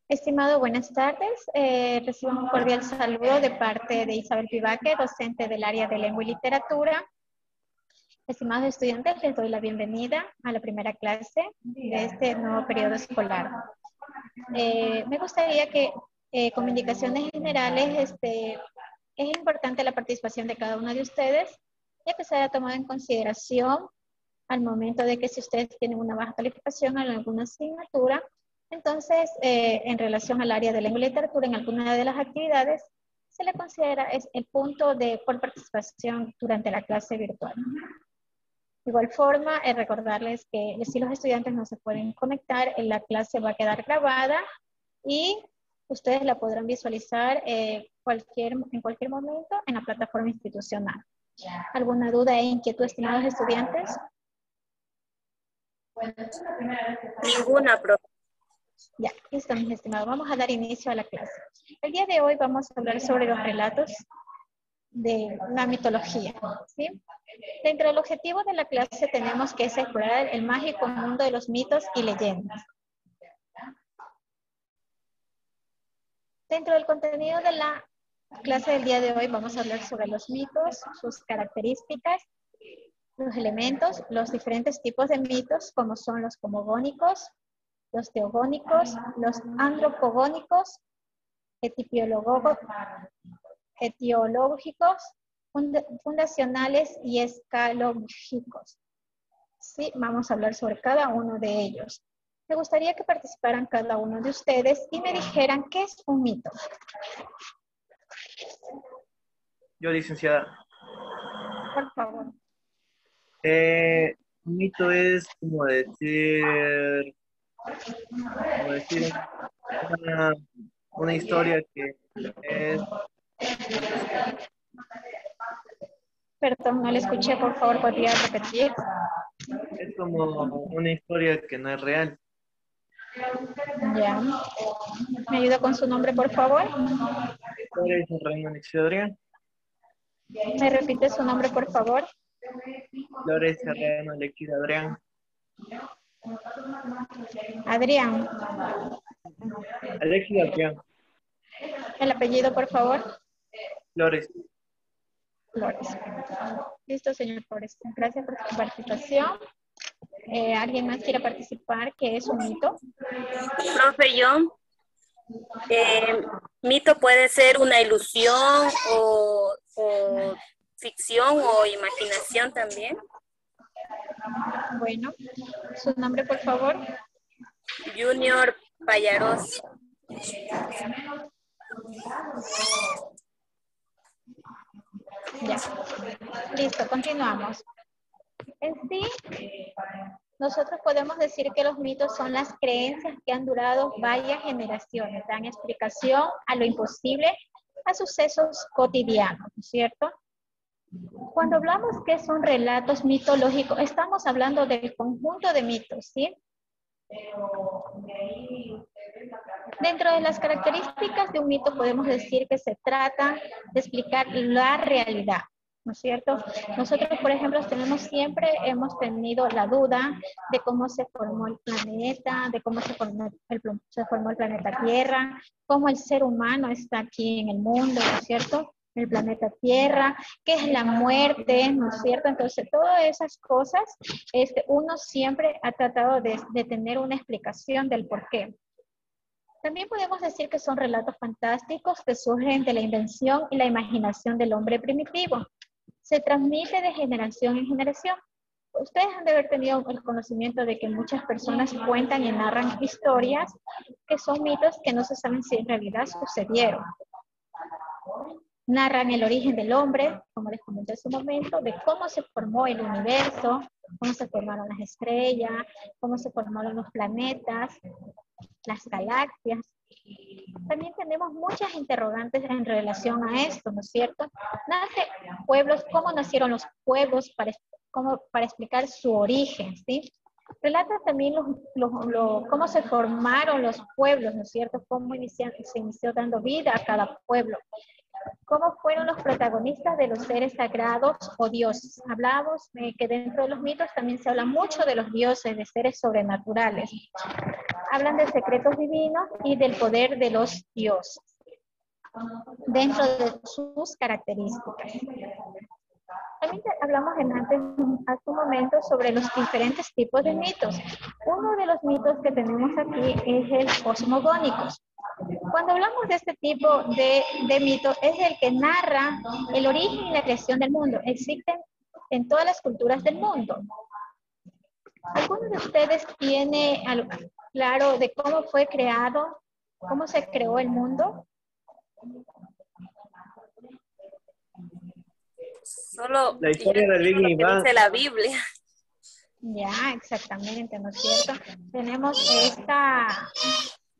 Estimado, buenas tardes. Recibo un cordial saludo de parte de Isabel Pivaque, docente del área de lengua y literatura. Estimados estudiantes, les doy la bienvenida a la primera clase de este nuevo periodo escolar. Me gustaría que con indicaciones generales es importante la participación de cada uno de ustedes, ya que será tomado en consideración al momento de que si ustedes tienen una baja calificación en alguna asignatura, entonces en relación al área de lengua y literatura en alguna de las actividades, se le considera el punto por participación durante la clase virtual. De igual forma, recordarles que si los estudiantes no se pueden conectar, la clase va a quedar grabada y ustedes la podrán visualizar en cualquier momento en la plataforma institucional. ¿Alguna duda e inquietud, estimados estudiantes? Ninguna, profe. Ya, listo, mis estimados. Vamos a dar inicio a la clase. El día de hoy vamos a hablar sobre los relatos de la mitología, ¿sí? Dentro del objetivo de la clase tenemos que explorar el mágico mundo de los mitos y leyendas. Dentro del contenido de la clase del día de hoy vamos a hablar sobre los mitos, sus características, los elementos, los diferentes tipos de mitos, como son los cosmogónicos, los teogónicos, los antropogónicos, etiológicos, fundacionales y escatológicos. Sí, vamos a hablar sobre cada uno de ellos. Me gustaría que participaran cada uno de ustedes y me dijeran qué es un mito. Yo, licenciada. Por favor. Un mito es como decir una historia que es fantasiosa. Perdón, no le escuché, por favor, ¿podría repetir? Es como una historia que no es real. Ya. ¿Me ayuda con su nombre, por favor? Flores Serrano Alexis Adrián. ¿Me repite su nombre, por favor? Flores Serrano Alexis Adrián. Adrián. Alexis Adrián. ¿El apellido, por favor? Flores. Flores. Listo, señor Flores. Gracias por su participación. ¿Alguien más quiere participar? ¿Qué es un mito? Profe, mito puede ser una ilusión o ficción o imaginación también. Bueno, su nombre, por favor. Junior Payaros. Ya. Listo, continuamos. En sí, nosotros podemos decir que los mitos son las creencias que han durado varias generaciones, dan explicación a lo imposible, a sucesos cotidianos, ¿no es cierto? Cuando hablamos que son relatos mitológicos, estamos hablando del conjunto de mitos, ¿sí? Dentro de las características de un mito podemos decir que se trata de explicar la realidad, ¿no es cierto? Nosotros, por ejemplo, siempre hemos tenido la duda de cómo se formó el planeta, de cómo se formó el planeta Tierra, cómo el ser humano está aquí en el mundo, ¿no es cierto? El planeta Tierra, qué es la muerte, ¿no es cierto? Entonces, todas esas cosas, uno siempre ha tratado de tener una explicación del por qué. También podemos decir que son relatos fantásticos que surgen de la invención y la imaginación del hombre primitivo. Se transmite de generación en generación. Ustedes han de haber tenido el conocimiento de que muchas personas cuentan y narran historias que son mitos que no se saben si en realidad sucedieron. Narran el origen del hombre, como les comenté hace un momento, de cómo se formó el universo, cómo se formaron las estrellas, cómo se formaron los planetas, las galaxias. También tenemos muchas interrogantes en relación a esto, ¿no es cierto? ¿Cómo nacieron los pueblos para explicar su origen, ¿sí? Relata también cómo se formaron los pueblos, ¿no es cierto? Cómo se inició dando vida a cada pueblo. ¿Cómo fueron los protagonistas de los seres sagrados o dioses? Hablábamos que dentro de los mitos también se habla mucho de los dioses, de seres sobrenaturales. Hablan de secretos divinos y del poder de los dioses dentro de sus características. También hablamos hace un momento sobre los diferentes tipos de mitos. Uno de los mitos que tenemos aquí es el cosmogónicos. Cuando hablamos de este tipo de mito, es el que narra el origen y la creación del mundo. Existen en todas las culturas del mundo. ¿Alguno de ustedes tiene algo claro de cómo fue creado, cómo se creó el mundo? Solo La historia del Big lo que Bang. dice la Biblia. Ya, exactamente, ¿no es cierto? Tenemos esta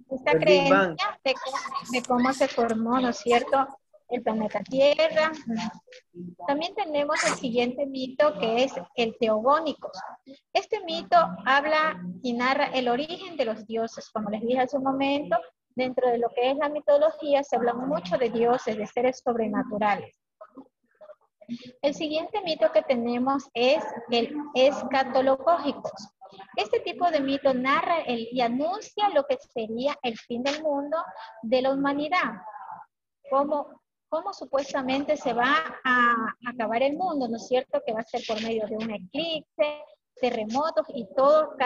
El Big Bang. creencia de cómo se formó, ¿no es cierto?, el planeta Tierra. También tenemos el siguiente mito, que es el teogónico. Este mito habla y narra el origen de los dioses. Como les dije hace un momento, dentro de lo que es la mitología se habla mucho de dioses, de seres sobrenaturales. El siguiente mito que tenemos es el escatológico. Este tipo de mito narra y anuncia lo que sería el fin del mundo de la humanidad. Cómo supuestamente se va a acabar el mundo, ¿no es cierto? Que va a ser por medio de un eclipse, terremotos y todo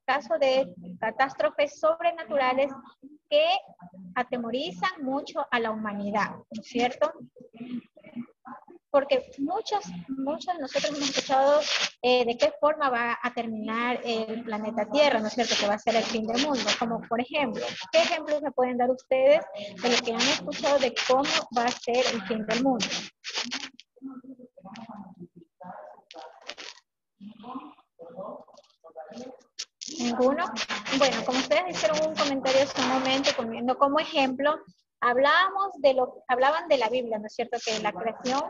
caso de catástrofes sobrenaturales que atemorizan mucho a la humanidad, ¿no es cierto? Porque muchos de nosotros hemos escuchado de qué forma va a terminar el planeta Tierra, ¿no es cierto? Que va a ser el fin del mundo. Como por ejemplo, ¿qué ejemplos me pueden dar ustedes de lo que han escuchado de cómo va a ser el fin del mundo? ¿Ninguno? Bueno, como ustedes hicieron un comentario hace un momento, poniendo como ejemplo, hablaban de la Biblia, ¿no es cierto? Que la creación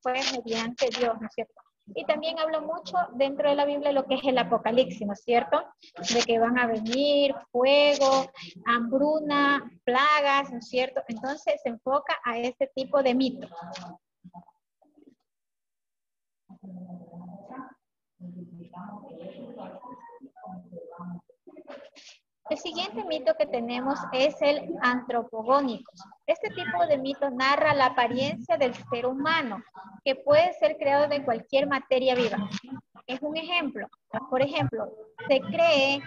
fue mediante Dios, ¿no es cierto? Y también habla mucho dentro de la Biblia lo que es el Apocalipsis, ¿no es cierto? De que van a venir fuego, hambruna, plagas, ¿no es cierto? Entonces se enfoca a este tipo de mitos. El siguiente mito que tenemos es el antropogónico. Este tipo de mito narra la apariencia del ser humano, que puede ser creado de cualquier materia viva. Es un ejemplo. Por ejemplo, se cree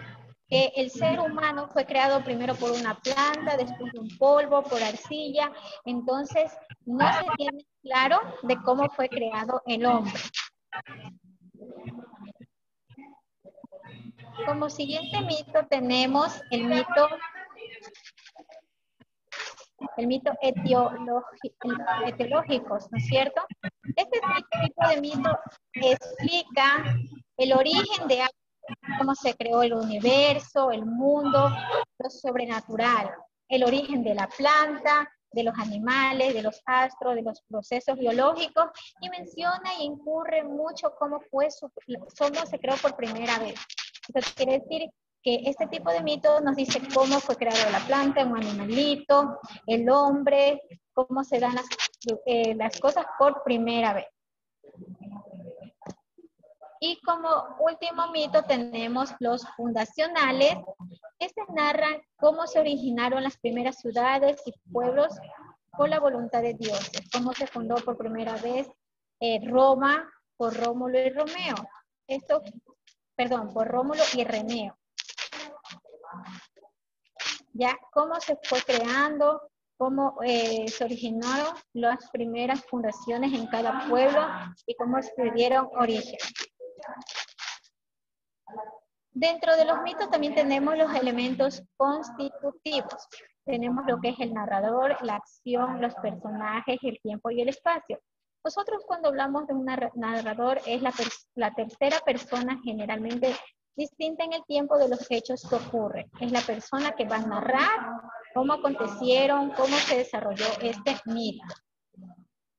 que el ser humano fue creado primero por una planta, después de un polvo, por arcilla. Entonces, no se tiene claro de cómo fue creado el hombre. Como siguiente mito tenemos el mito etiológico, ¿no es cierto? Este tipo de mito explica el origen de algo, cómo se creó el universo, el mundo, lo sobrenatural, el origen de la planta, de los animales, de los astros, de los procesos biológicos, y menciona y incurre mucho cómo se creó por primera vez. Esto quiere decir que este tipo de mito nos dice cómo fue creado la planta, un animalito, el hombre, cómo se dan las cosas por primera vez. Y como último mito tenemos los fundacionales. Estos narran cómo se originaron las primeras ciudades y pueblos por la voluntad de Dios. Cómo se fundó por primera vez Roma por Rómulo y Romeo. Por Rómulo y Reneo. Ya, cómo se fue creando, cómo se originaron las primeras fundaciones en cada pueblo y cómo se dieron origen. Dentro de los mitos también tenemos los elementos constitutivos. Tenemos lo que es el narrador, la acción, los personajes, el tiempo y el espacio. Nosotros cuando hablamos de un narrador es la tercera persona generalmente distinta en el tiempo de los hechos que ocurren. Es la persona que va a narrar cómo acontecieron, cómo se desarrolló este mito.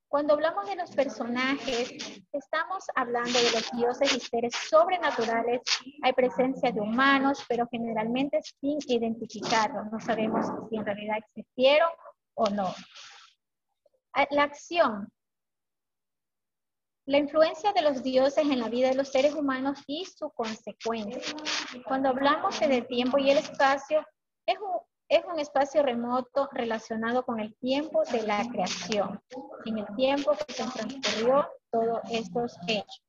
Cuando hablamos de los personajes, estamos hablando de los dioses y seres sobrenaturales. Hay presencia de humanos, pero generalmente sin identificarlos. No sabemos si en realidad existieron o no. La acción, la influencia de los dioses en la vida de los seres humanos y su consecuencia. Cuando hablamos del tiempo y el espacio, es un espacio remoto relacionado con el tiempo de la creación, en el tiempo que se transcurrió todos estos hechos.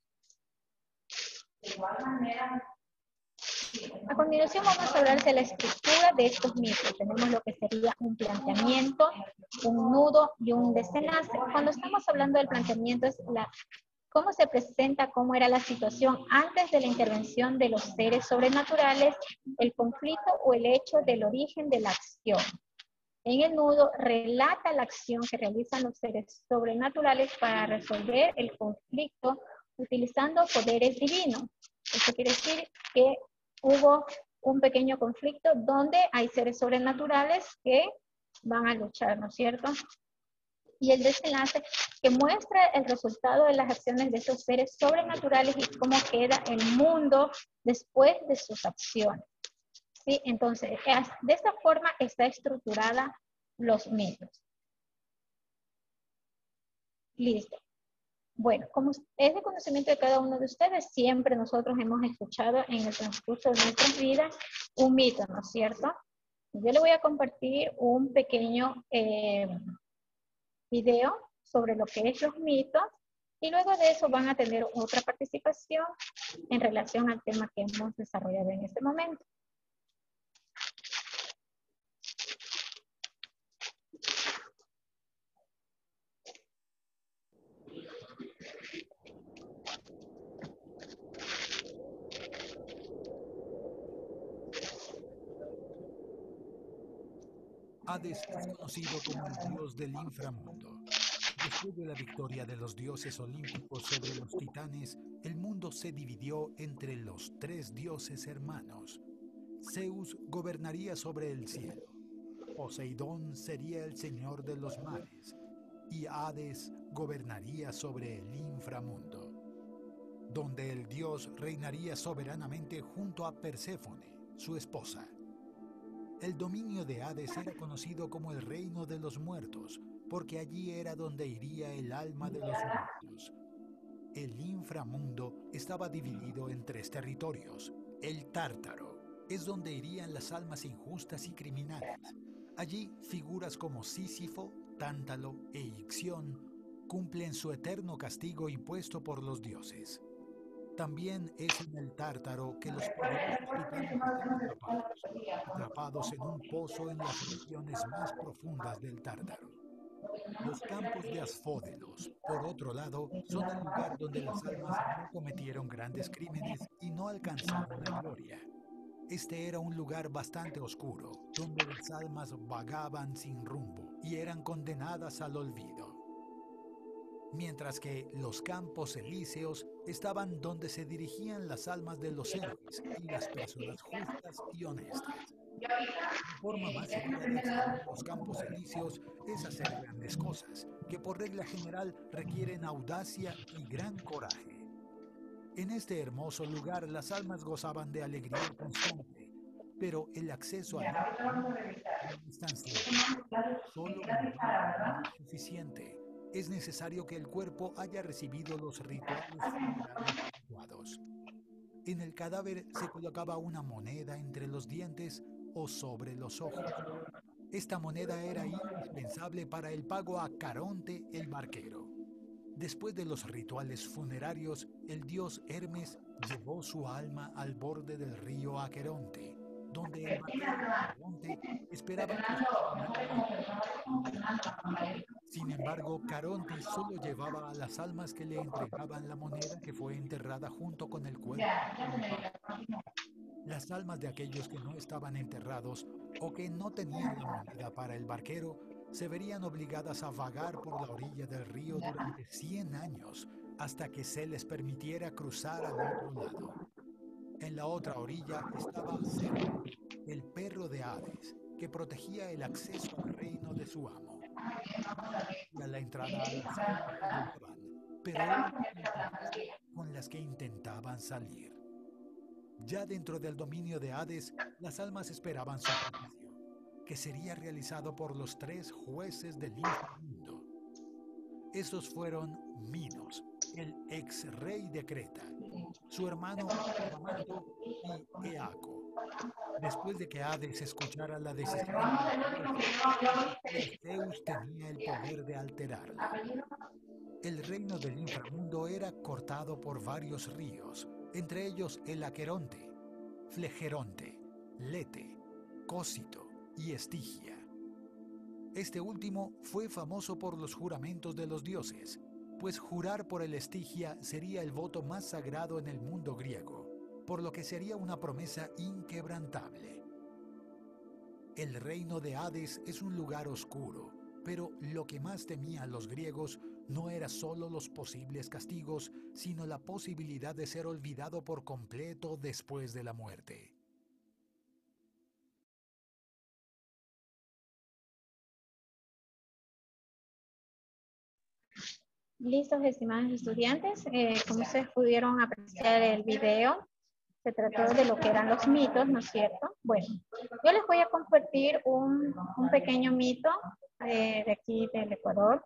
A continuación vamos a hablar de la estructura de estos mitos. Tenemos lo que sería un planteamiento, un nudo y un desenlace. Cuando estamos hablando del planteamiento es cómo se presenta, cómo era la situación antes de la intervención de los seres sobrenaturales, el conflicto o el hecho del origen de la acción. En el nudo relata la acción que realizan los seres sobrenaturales para resolver el conflicto utilizando poderes divinos. Esto quiere decir que hubo un pequeño conflicto donde hay seres sobrenaturales que van a luchar, ¿no es cierto? Y el desenlace que muestra el resultado de las acciones de esos seres sobrenaturales y cómo queda el mundo después de sus acciones. ¿Sí? Entonces, de esta forma está estructurada los mitos. Listo. Bueno, como es de conocimiento de cada uno de ustedes, siempre nosotros hemos escuchado en el transcurso de nuestras vidas un mito, ¿no es cierto? Yo le voy a compartir un pequeño video sobre lo que es los mitos y luego de eso van a tener otra participación en relación al tema que hemos desarrollado en este momento. Hades es conocido como el dios del inframundo. Después de la victoria de los dioses olímpicos sobre los titanes, el mundo se dividió entre los tres dioses hermanos. Zeus gobernaría sobre el cielo, Poseidón sería el señor de los mares, y Hades gobernaría sobre el inframundo, donde el dios reinaría soberanamente junto a Perséfone, su esposa. El dominio de Hades era conocido como el reino de los muertos, porque allí era donde iría el alma de los muertos. El inframundo estaba dividido en tres territorios. El Tártaro es donde irían las almas injustas y criminales. Allí figuras como Sísifo, Tántalo e Ixión cumplen su eterno castigo impuesto por los dioses. También es en el Tártaro que los poderosos titanes están atrapados en un pozo en las regiones más profundas del Tártaro. Los campos de Asfódelos, por otro lado, son el lugar donde las almas no cometieron grandes crímenes y no alcanzaron la gloria. Este era un lugar bastante oscuro, donde las almas vagaban sin rumbo y eran condenadas al olvido. Mientras que los campos elíseos estaban donde se dirigían las almas de los héroes y las personas justas y honestas. La forma más segura de acceder a los campos elíseos es hacer grandes cosas, que por regla general requieren audacia y gran coraje. En este hermoso lugar las almas gozaban de alegría constante, pero el acceso al inframundo no es tan simple. Solo un no es suficiente. Es necesario que el cuerpo haya recibido los rituales funerarios adecuados. En el cadáver se colocaba una moneda entre los dientes o sobre los ojos. Esta moneda era indispensable para el pago a Caronte el barquero. Después de los rituales funerarios, el dios Hermes llevó su alma al borde del río Aqueronte, donde el barquero Caronte esperaba que Sin embargo, Caronte solo llevaba a las almas que le entregaban la moneda que fue enterrada junto con el cuerpo. Las almas de aquellos que no estaban enterrados o que no tenían la moneda para el barquero se verían obligadas a vagar por la orilla del río durante 100 años hasta que se les permitiera cruzar al otro lado. En la otra orilla estaba Cerberus, el perro de Hades, que protegía el acceso al reino de su amo. Y a la entrada a las almas que llegaban, pero con las que intentaban salir. Ya dentro del dominio de Hades, las almas esperaban su juicio, que sería realizado por los tres jueces del inframundo. Esos fueron Minos, el ex rey de Creta, su hermano Amato y Eaco. Después de que Hades escuchara la decisión de los dioses, Zeus tenía el poder de alterarla. El reino del inframundo era cortado por varios ríos, entre ellos el Aqueronte, Flegeronte, Lete, Cósito y Estigia. Este último fue famoso por los juramentos de los dioses, pues jurar por el Estigia sería el voto más sagrado en el mundo griego, por lo que sería una promesa inquebrantable. El reino de Hades es un lugar oscuro, pero lo que más temían los griegos no era solo los posibles castigos, sino la posibilidad de ser olvidado por completo después de la muerte. Listos, estimados estudiantes. Como ustedes pudieron apreciar el video, se trató de lo que eran los mitos, ¿no es cierto? Bueno, yo les voy a compartir un pequeño mito de aquí del Ecuador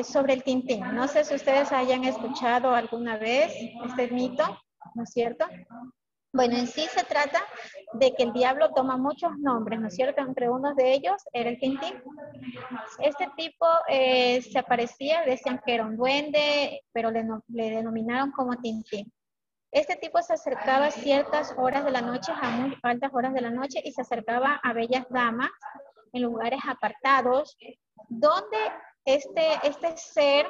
sobre el Tintín. No sé si ustedes hayan escuchado alguna vez este mito, ¿no es cierto? Bueno, en sí se trata de que el diablo toma muchos nombres, ¿no es cierto? Entre unos de ellos era el Tintín. Este tipo se aparecía, decían que era un duende, pero le denominaron como Tintín. Este tipo se acercaba a ciertas horas de la noche, a muy altas horas de la noche, y se acercaba a bellas damas en lugares apartados, donde este ser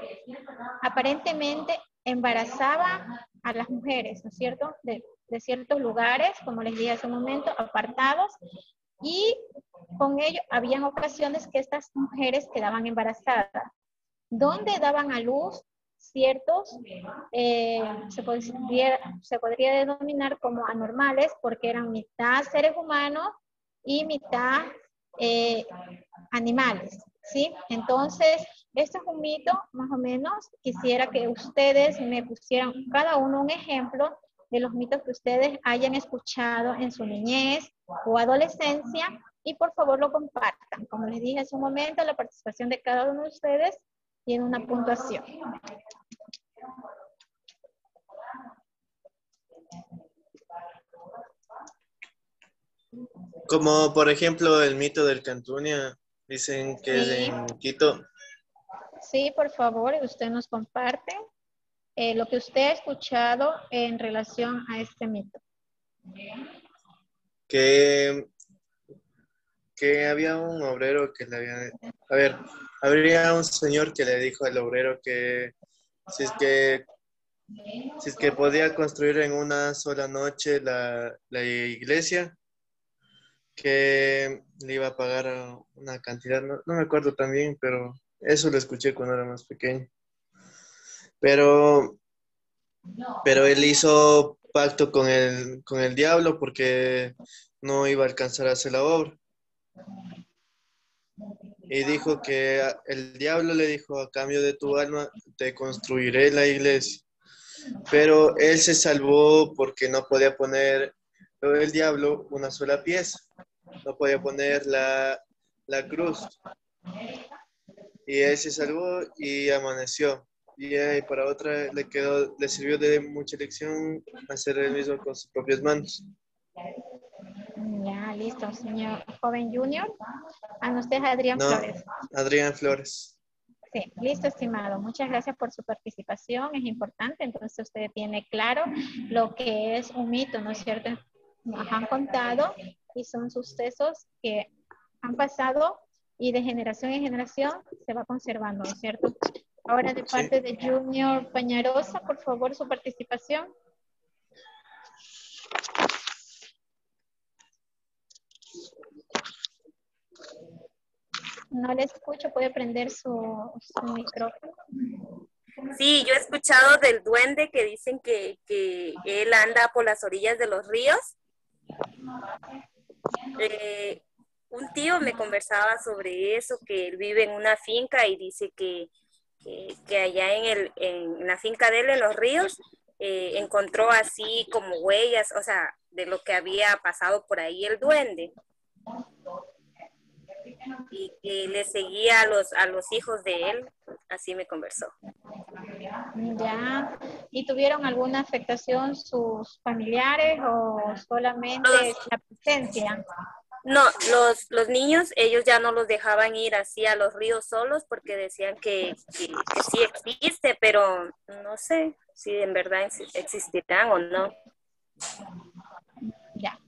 aparentemente embarazaba a las mujeres, ¿no es cierto? De ciertos lugares, como les dije hace un momento, apartados, y con ello habían ocasiones que estas mujeres quedaban embarazadas, donde daban a luz ciertos, se podría denominar como anormales, porque eran mitad seres humanos y mitad animales, ¿sí? Entonces, esto es un mito, más o menos. Quisiera que ustedes me pusieran cada uno un ejemplo de los mitos que ustedes hayan escuchado en su niñez o adolescencia, y por favor lo compartan. Como les dije hace un momento, la participación de cada uno de ustedes tiene una puntuación. Como por ejemplo el mito del Cantunia, dicen que es Sí. en Quito. Sí, por favor, usted nos comparte lo que usted ha escuchado en relación a este mito. Que había un obrero que le había... A ver, habría un señor que le dijo al obrero que si es que podía construir en una sola noche la iglesia, que le iba a pagar una cantidad, no me acuerdo también, pero eso lo escuché cuando era más pequeño. Pero él hizo pacto con el diablo porque no iba a alcanzar a hacer la obra. Y dijo que el diablo le dijo, a cambio de tu alma, te construiré la iglesia. Pero él se salvó porque no podía poner el diablo una sola pieza. No podía poner la cruz. Y él se salvó y amaneció. Y para otra le sirvió de mucha lección hacer el mismo con sus propias manos. Ya, listo, señor joven junior. Usted es Adrián No, Flores. Adrián Flores. Sí, listo, estimado. Muchas gracias por su participación. Es importante, entonces usted tiene claro lo que es un mito, ¿no es cierto? Nos han contado y son sucesos que han pasado y de generación en generación se va conservando, ¿no es cierto? Ahora de parte de Junior Pañarosa, por favor, su participación. No le escucho, puede prender su micrófono. Sí, yo he escuchado del duende que dicen que él anda por las orillas de los ríos. Un tío me conversaba sobre eso, que él vive en una finca y dice que allá en la finca de él, en los ríos, encontró así como huellas, o sea, de lo que había pasado por ahí el duende. y que le seguía a los hijos de él, así me conversó. Ya. ¿Y tuvieron alguna afectación sus familiares o solamente la presencia? No, los niños, ellos ya no los dejaban ir así a los ríos solos porque decían que sí existe, pero no sé si en verdad existirán o no. Ya.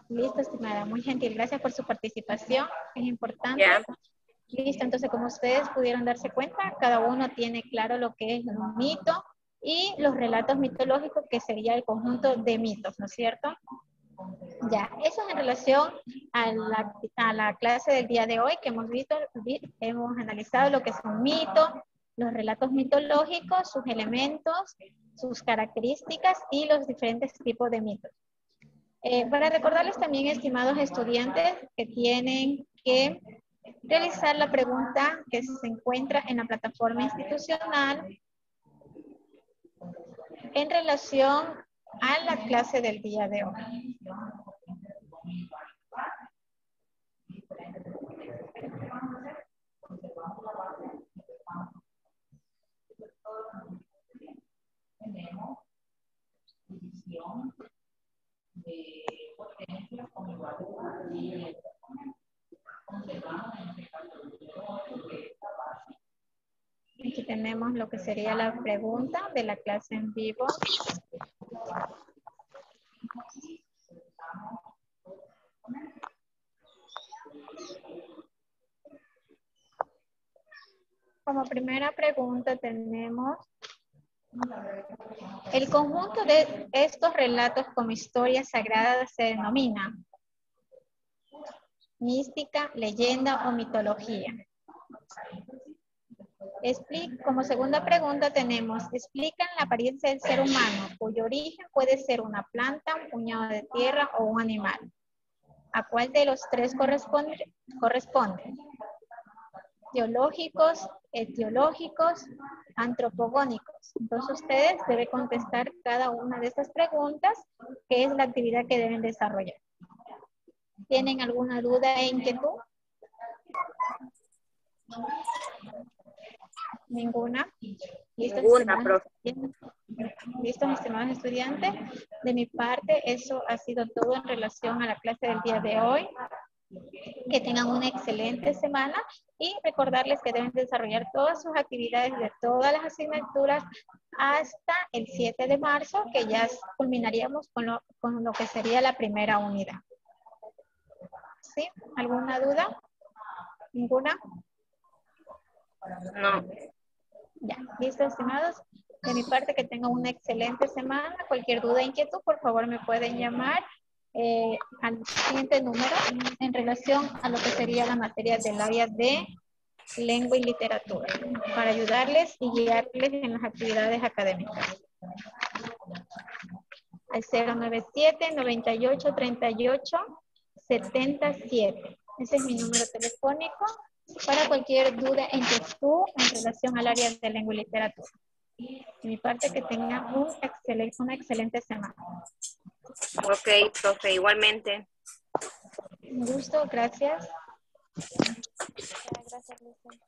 Listo, estimada. Muy gentil. Gracias por su participación. Es importante. Ya. Listo. Entonces, como ustedes pudieron darse cuenta, cada uno tiene claro lo que es un mito y los relatos mitológicos, que sería el conjunto de mitos, ¿no es cierto? Ya, eso es en relación a la clase del día de hoy que hemos visto, hemos analizado lo que es un mito, los relatos mitológicos, sus elementos, sus características y los diferentes tipos de mitos. Para recordarles también, estimados estudiantes, que tienen que realizar la pregunta que se encuentra en la plataforma institucional en relación a la clase del día de hoy. Aquí tenemos lo que sería la pregunta de la clase en vivo. Como primera pregunta tenemos: el conjunto de estos relatos como historias sagradas se denomina mística, leyenda o mitología. Como segunda pregunta tenemos: explican la apariencia del ser humano, cuyo origen puede ser una planta, un puñado de tierra o un animal. ¿A cuál de los tres corresponde? Teológicos, etiológicos, antropogónicos. Entonces ustedes deben contestar cada una de estas preguntas, que es la actividad que deben desarrollar. ¿Tienen alguna duda e inquietud? ¿Ninguna? ¿Listos, Ninguna, profe. ¿Listos, estimados estudiantes? De mi parte, eso ha sido todo en relación a la clase del día de hoy. Que tengan una excelente semana y recordarles que deben desarrollar todas sus actividades de todas las asignaturas hasta el 7 de marzo, que ya culminaríamos con lo que sería la primera unidad. ¿Sí? ¿Alguna duda? ¿Ninguna? No. Ya, listo, estimados. De mi parte, que tengan una excelente semana. Cualquier duda e inquietud, por favor, me pueden llamar al siguiente número en relación a lo que sería la materia del área de lengua y literatura, para ayudarles y guiarles en las actividades académicas. Al 097-98-38-77. Ese es mi número telefónico para cualquier duda e inquietud en relación al área de lengua y literatura. De mi parte, que tengan una excelente semana. Ok, profe, igualmente. Un gusto, gracias. Gracias, Lucy.